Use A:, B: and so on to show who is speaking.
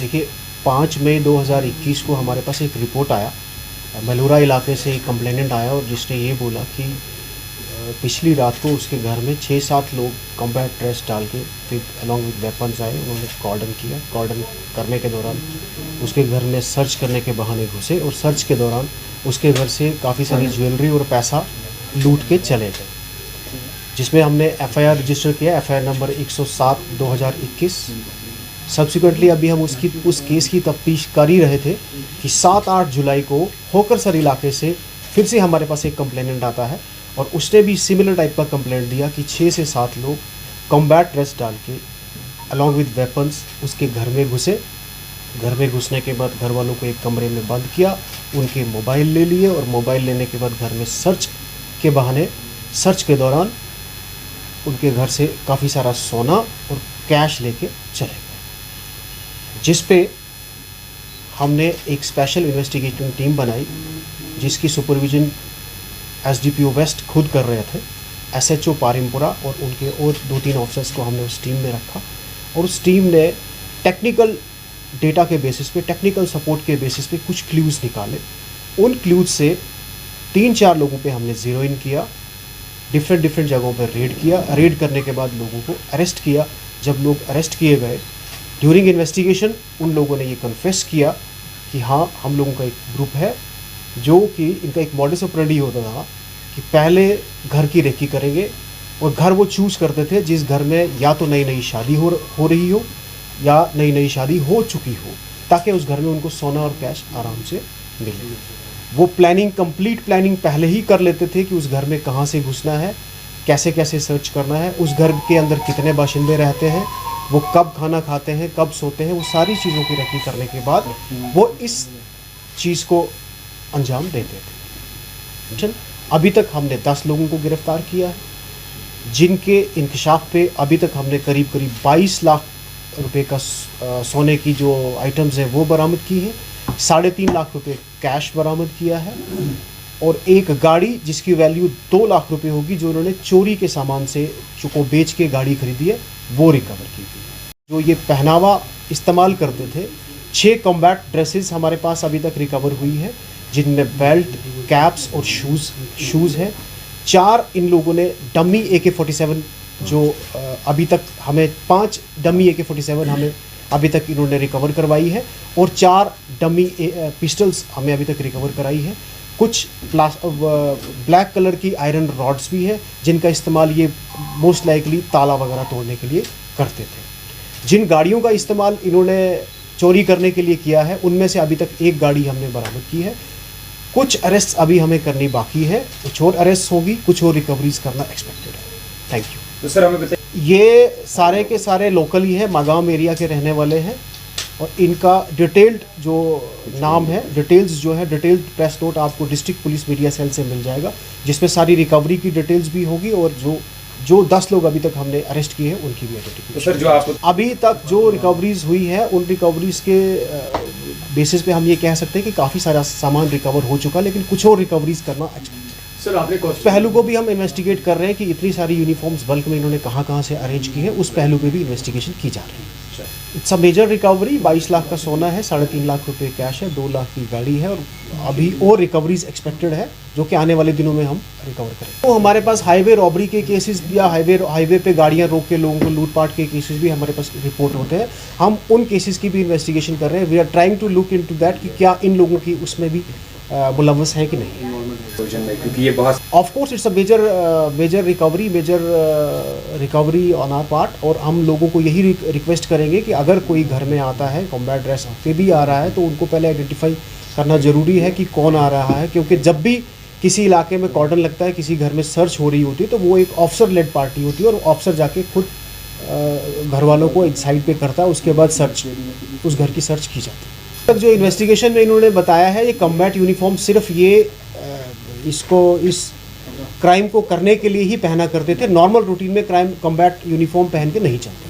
A: देखिए 5 मई 2021 को हमारे पास एक रिपोर्ट आया, मलूरा इलाके से एक कंप्लेनेंट आया और जिसने ये बोला कि पिछली रात को उसके घर में 6-7 लोग कॉम्बैट ड्रेस डाल के विद अलॉन्ग विद वेपन्स आए। उन्होंने कॉर्डन किया। कॉर्डन करने के दौरान उसके घर में सर्च करने के बहाने घुसे और सर्च के दौरान उसके घर से काफ़ी सारी ज्वेलरी और पैसा लूट के चले गए, जिसमें हमने एफआईआर रजिस्टर किया, एफआईआर नंबर 107/2021। सब्सिक्वेंटली अभी हम उस केस की तफ्तीश कर ही रहे थे कि 7-8 जुलाई को होकरसर इलाके से फिर से हमारे पास एक कंप्लेनेंट आता है और उसने भी सिमिलर टाइप का कंप्लेंट दिया कि 6 से 7 लोग कॉम्बैट ड्रेस डाल के अलॉन्ग विद वेपन्स उसके घर में घुसे। घर में घुसने के बाद घर वालों को एक कमरे में बंद किया, उनके मोबाइल ले लिए और मोबाइल लेने के बाद घर में सर्च के बहाने सर्च के दौरान उनके घर से काफ़ी सारा सोना और कैश लेके चले गए, जिस पे हमने एक स्पेशल इन्वेस्टिगेटिंग टीम बनाई जिसकी सुपरविजन एसडीपीओ वेस्ट खुद कर रहे थे। एसएचओ पारिमपुरा और उनके और 2-3 ऑफिसर्स को हमने उस टीम में रखा और उस टीम ने टेक्निकल डेटा के बेसिस पे, टेक्निकल सपोर्ट के बेसिस पे कुछ क्लूज़ निकाले। उन क्लूज़ से 3-4 लोगों पे हमने ज़ीरो इन किया, डिफरेंट जगहों पर रेड किया। रेड करने के बाद लोगों को अरेस्ट किया। जब लोग अरेस्ट किए गए, ड्यूरिंग इन्वेस्टिगेशन उन लोगों ने ये कन्फेस किया कि हाँ, हम लोगों का एक ग्रुप है जो कि इनका एक मॉडस ऑपरेंडी होता था कि पहले घर की रेकी करेंगे और घर वो चूज़ करते थे जिस घर में या तो नई शादी हो रही हो या नई शादी हो चुकी हो, ताकि उस घर में उनको सोना और कैश आराम से मिले। वो कंप्लीट प्लानिंग पहले ही कर लेते थे कि उस घर में कहाँ से घुसना है, कैसे कैसे सर्च करना है, उस घर के अंदर कितने बाशिंदे रहते हैं, वो कब खाना खाते हैं, कब सोते हैं। वो सारी चीज़ों की रेकी करने के बाद वो इस चीज़ को अंजाम देते थे। अभी तक हमने 10 लोगों को गिरफ्तार किया है, जिनके इंकशाफ पे अभी तक हमने करीब 22 लाख रुपए का सोने की जो आइटम्स हैं वो बरामद की हैं, 3.5 लाख रुपए कैश बरामद किया है और एक गाड़ी जिसकी वैल्यू 2 लाख रुपए होगी, जो उन्होंने चोरी के सामान से को बेच के गाड़ी खरीदी है, वो रिकवर की गई। जो ये पहनावा इस्तेमाल करते थे, 6 कॉम्बैट ड्रेसेस हमारे पास अभी तक रिकवर हुई है, जिनमें बेल्ट, कैप्स और शूज़ है। 4 इन लोगों ने डमी AK-47 जो अभी तक हमें 5 डमी AK-47 हमें अभी तक इन्होंने रिकवर करवाई है और 4 डमी पिस्टल्स हमें अभी तक रिकवर कराई है। कुछ ब्लैक कलर की आयरन रॉड्स भी है जिनका इस्तेमाल ये मोस्ट लाइकली ताला वगैरह तोड़ने के लिए करते थे। जिन गाड़ियों का इस्तेमाल इन्होंने चोरी करने के लिए किया है, उनमें से अभी तक एक गाड़ी हमने बरामद की है। कुछ अरेस्ट अभी हमें करनी बाकी है, कुछ और अरेस्ट होगी, कुछ और रिकवरीज करना एक्सपेक्टेड है। Thank you.
B: तो सर हमें बताइए,
A: ये सारे के सारे लोकल ही है, मागाम एरिया के रहने वाले हैं और इनका डिटेल्ड जो नाम है, डिटेल्स जो है, डिटेल्ड प्रेस नोट आपको डिस्ट्रिक्ट पुलिस मीडिया सेल से मिल जाएगा, जिसमें सारी रिकवरी की डिटेल्स भी होगी और जो 10 लोग अभी तक हमने अरेस्ट किए हैं उनकी भी आइडेंटिफिकेशन।
B: तो सर जो आप
A: अभी तक जो रिकवरीज हुई है, उन रिकवरीज के बेसिस पे हम ये कह सकते हैं कि काफ़ी सारा सामान रिकवर हो चुका, लेकिन कुछ और रिकवरीज करना
B: सर आपने
A: पहलू को भी हम इन्वेस्टिगेट कर रहे हैं कि इतनी सारी यूनिफॉर्म्स बल्क में इन्होंने कहाँ से अरेंज की है, उस पहलू पे भी इन्वेस्टिगेशन की जा रही है। It's a major recovery. 22 lakh का सोना है, 3.5 लाख रुपए कैश है, 2 लाख की गाड़ी है और अभी और रिकवरीज एक्सपेक्टेड है जो कि आने वाले दिनों में हम रिकवर करें। तो हमारे पास हाईवे रॉबरी के केसेस या हाईवे पे गाड़ियां रोक के लोगों को लूटपाट के केसेस भी हमारे पास रिपोर्ट होते हैं। हम उन केसेस की भी इन्वेस्टिगेशन कर रहे हैं। We are trying to look into that कि क्या इन लोगों की उसमें भी मुलव्वस है कि नहीं,
B: क्योंकि ये बहुत
A: of course it's a major recovery on our part. और हम लोगों को यही रिक्वेस्ट करेंगे कि अगर कोई घर में आता है कॉम्बैट ड्रेस पे भी आ रहा है, तो उनको पहले आइडेंटिफाई करना ज़रूरी है कि कौन आ रहा है, क्योंकि जब भी किसी इलाके में कॉर्डन लगता है, किसी घर में सर्च हो रही होती है, तो वो एक ऑफिसर लेड पार्टी होती है और ऑफिसर जाके खुद घर वालों को एक साइड पे करता है, उसके बाद सर्च उस घर की सर्च की जाती है। तक जो इन्वेस्टिगेशन में इन्होंने बताया है, ये कॉम्बैट यूनिफॉर्म सिर्फ ये इस क्राइम को करने के लिए ही पहना करते थे। नॉर्मल रूटीन में क्राइम कॉम्बैट यूनिफॉर्म पहन के नहीं चलते।